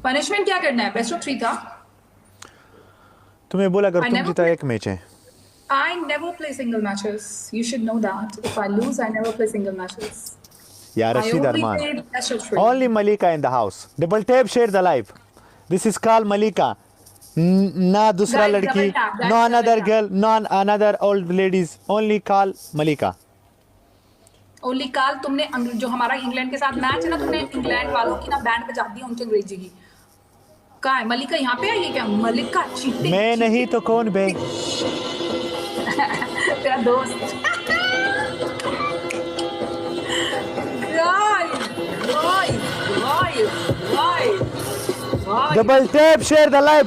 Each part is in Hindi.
पनिशमेंट क्या करना है? बेस्ट ऑफ 3 था। तुम्हें बोला अगर तुम जीता एक मैच है। I never play single matches. You should know that. If I lose, I never play single matches. या I Rashid only Armaan, play best of 3. only Malika in the house. Double tap, share the live. This is called Malika. ना दूसरा Guys, लड़की, double tap, guys, no double another tap. girl, no another old ladies. Only call Malika. Only काल तुमने जो हमारा इंग्लैंड के साथ मैच है ना, तुमने इंग्लैंड वालों की ना बैंड बजा दी उनकी अंग्रेजी की। कहाँ है मलिका? यहाँ पे आई है क्या? मलिका चीटिंग। मैं नहीं तो कौन बे? तेरा दोस्त। Double tap, share the live.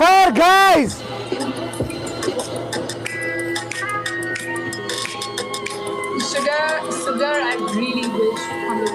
Fire guys. Sugar, I really wish हम लोग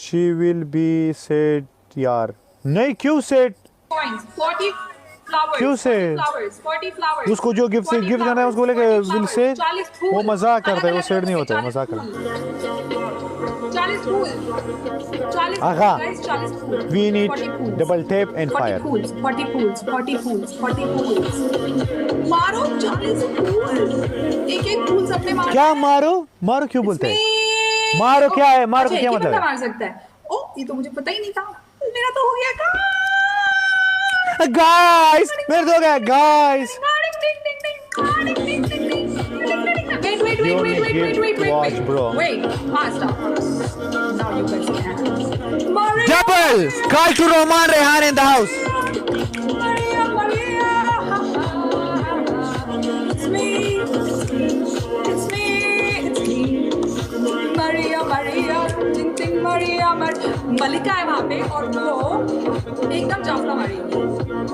She will be said यार. नहीं क्यों सेट? 40 flowers. क्यों से? 40 flowers. उसको जो गिफ्ट करना है उसको लेके विल से वो मजाक करता है, वो सेट नहीं होता है, मजाक करता है. 40 फूल, 40 आगा. guys, 40 fool. We need 40 fools. double tap and 40 fire. fools, 40 fools, 40 fools, 40 fools. मारो 40 fools. एक फूल सबने मारो. क्या मारो? मारो क्यों बोलते हैं? मारो क्या है? मारो अच्छा, क्या एक ही मतलब बंदा है? मार सकता है. ओ, ये तो मुझे पता ही नहीं था. मेरा तो हो गया काम. गाइस मेरे तो हो गया guys. Watch, bro. Wait, stop. Now you guys can. Double call to Roman Rehan in the house. Maria, it's me. It's me. It's me. Maria, ting ting Maria. मलिका है वहाँ पे और वो एकदम जाफरा मारी.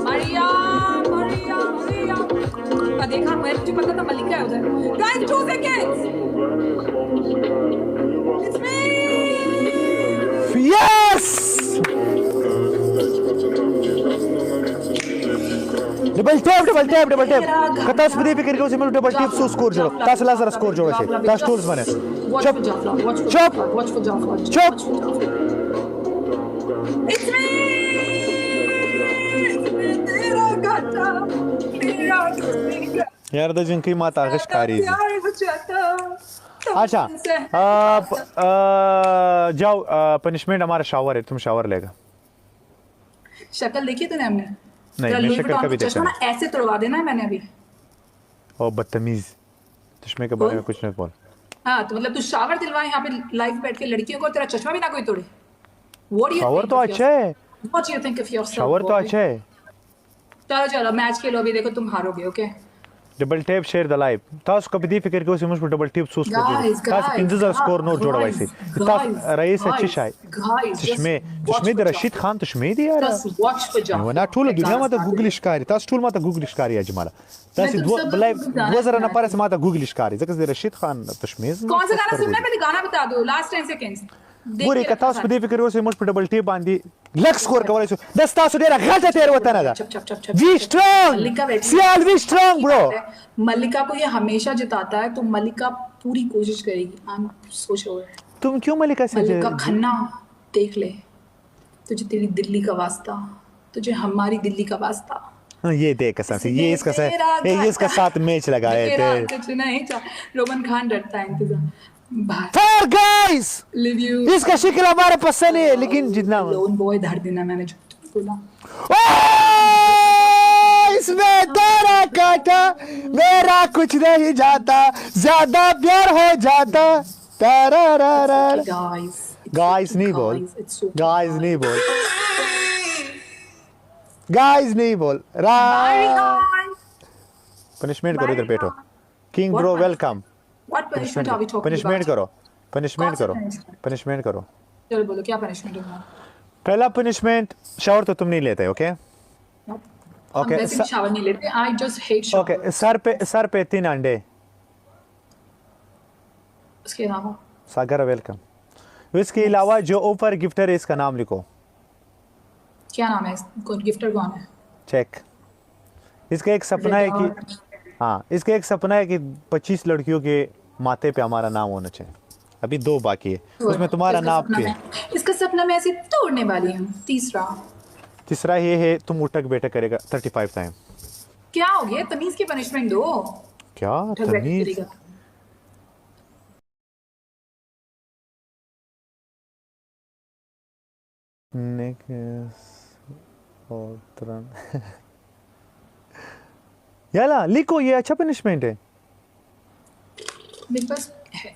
Maria. देखा मुझे पता था मलिका है उधर. Guys, 2 seconds. It's me. Yes. Double tap कतास बदे फिक्र को से डबल टैप सो स्कोर जोड़ो. तास लाजर स्कोर जोड़ो से. तास टूल्स बने. चुप. It's me. तेरा घाटा मेरा यार द जिनकी माता आगशकारी. अच्छा जाओ पनिशमेंट हमारा शावर है, तुम शावर लेगा. शक्ल देखी तूने हमने? नहीं मैं शक्ल कभी देखा नहीं. ऐसे तोड़वा देना है मैंने अभी. ओ बदतमीज, चश्मे के बारे में कुछ नहीं बोल. हाँ तो मतलब तू शावर दिलवाए यहाँ पे लाइव बैठ के लड़कियों को, तेरा चश्मा भी ना कोई तोड़े. शावर तो अच्छा है. What do you think of yourself? Shower तो अच्छा है. चलो मैच खेलो अभी. देखो तुम हारोगे. Okay double tap share the live. तास कभी दी फिक्र को से मुझ डबल टैप सो स्कोर जोड़ो. तास 50,000 स्कोर नोट जोड़ा वैसे. तास रईस अच्छी शाय. चश्मे द रशीद खान चश्मे दी यार. वना टूल दुनिया में तो गूगलिश कारी. तास टूल में तो गूगलिश कारी अजमाला. तास दो लाइव 2000 ना पारे से माता गूगलिश कारी. जैसे रशीद खान चश्मे. कौन सा गाना सुनना है? पहले गाना बता दो. Last 10 seconds. बुरी कथा उस बदे फिक्र से मुझ पर डबल टी बांधी लक स्कोर कवरे सो 10 तासो डेरा घाटा तेरे वतन दा. We strong Sial, we strong bro. Mallika को ये हमेशा जिताता है तो मल्लिका पूरी कोशिश करेगी. I am so sure. तुम क्यों मल्लिका से मल्लिका खन्ना देख ले, तुझे तेरी दिल्ली का वास्ता, तुझे हमारी दिल्ली का वास्ता. ये देख कसम से ये इसका साथ मैच लगाए थे। कुछ नहीं था, रोमन खान डरता है इंतजार। Fire guys, live you. इसका शक्ल हमारे पसंद है लेकिन जितना लोन बॉय धर देना, मैंने जो बोला। इसमें तेरा काटा मेरा कुछ नहीं जाता, ज्यादा प्यार हो जाता। गाइस नहीं बोल, गाइस नहीं बोल, गाइस नहीं बोल। पनिशमेंट करो, इधर बैठो। King bro welcome. What punishment are we talking punishment about? करो, पनिशमेंट करो, punishment? पनिशमेंट करो। चलो बोलो क्या पनिशमेंट होगा? पहला पनिशमेंट, शावर तो तुम नहीं लेते, ओके? हम वैसे भी शावर नहीं लेते। I just hate shower. Okay, sir पे 3 अंडे। उसके अलावा सागर वेलकम। इसके अलावा जो ऊपर गिफ्टर है इसका नाम लिखो। क्या नाम है? कौन गिफ्टर कौन है? चेक। इसका एक सपना है कि हाँ, इसका एक सपना है कि 25 लड़कियों के माथे पे हमारा नाम होना चाहिए। अभी 2 बाकी है, उसमें तुम्हारा नाम भी है। इसका सपना मैं ऐसे तोड़ने वाली हूँ। तीसरा ये है तुम उठक बैठक करेगा 35 टाइम। क्या हो गया? तमीज की पनिशमेंट दो। क्या तमीज? याला लिखो, ये अच्छा पनिशमेंट है। मेरे पास है।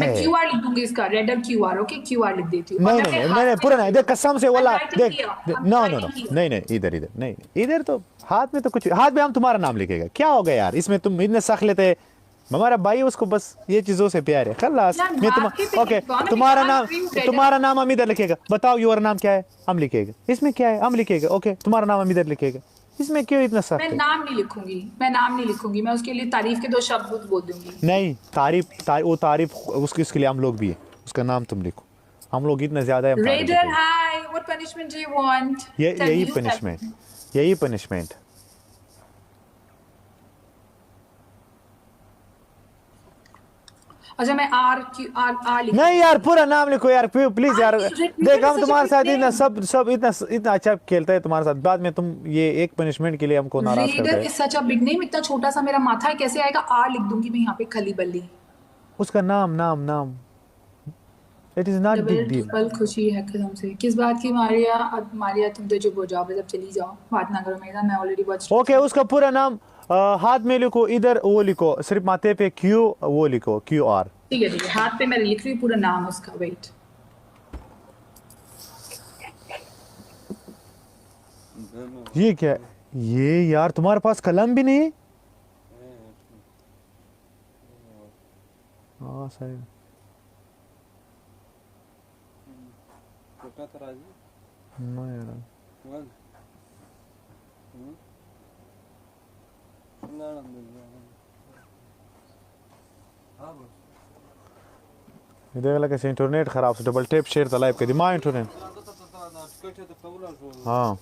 मैं क्यूआर लिख दूंगी इसका, रेडर क्यूआर। ओके, क्यूआर लिख देती हूँ। नहीं पूरा नहीं, देख कसम से वाला देख। नो नहीं इधर नहीं, इधर तो हाथ में तो कुछ, हाथ में हम तुम्हारा नाम लिखेगा। क्या हो गया यार, इसमें तुम इतने सख लेते। हमारा भाई उसको बस ये चीजों से प्यार है। खल्लास। मैं ओके, तुम्हारा नाम हम इधर लिखेगा। बताओ योर नाम क्या है, हम लिखेगा। इसमें क्या है, हम लिखेगा। ओके, तुम्हारा नाम हम इधर लिखेगा। इसमें क्यों इतना सख्त? मैं नाम नहीं लिखूंगी। मैं उसके लिए तारीफ के 2 शब्द बोल दूंगी। नहीं, तारीफ उसके लिए हम लोग भी है। उसका नाम तुम लिखो। हम लोग इतना ज्यादा है। Raider hi, what punishment do you want? यही पनिशमेंट। अच्छा, मैं आर लिख। नहीं यार, पूरा नाम लिखो यार प्लीज यार। देख हम तुम्हारे साथ इतना सब इतना अच्छा खेलते हैं तुम्हारे साथ, बाद में तुम ये एक पनिशमेंट के लिए हमको नाराज करते हो। सच अ बिग नेम, इतना छोटा सा मेरा माथा है, कैसे आएगा? आर लिख दूंगी मैं यहाँ पे, खली बल्ली। उसका नाम it is not big deal. कल खुशी है कसम से। किस बात की मारिया तुम तो चुप हो जाओ, बस अब चली जाओ, बात ना करो मेरे साथ। मैं ऑलरेडी बहुत ओके, उसका पूरा नाम हाथ में लिखो, इधर वो लिखो, सिर्फ माथे पे क्यू वो लिखो, QR। ठीक है, हाथ पे मैं लिख रही हूँ पूरा नाम उसका। वेट, ये क्या? ये यार तुम्हारे पास कलम भी नहीं है? हाँ सही। नहीं यार, इधर वाला कैसे इंटरनेट खराब से double tap share the live कर दी मां इंटरनेट। हाँ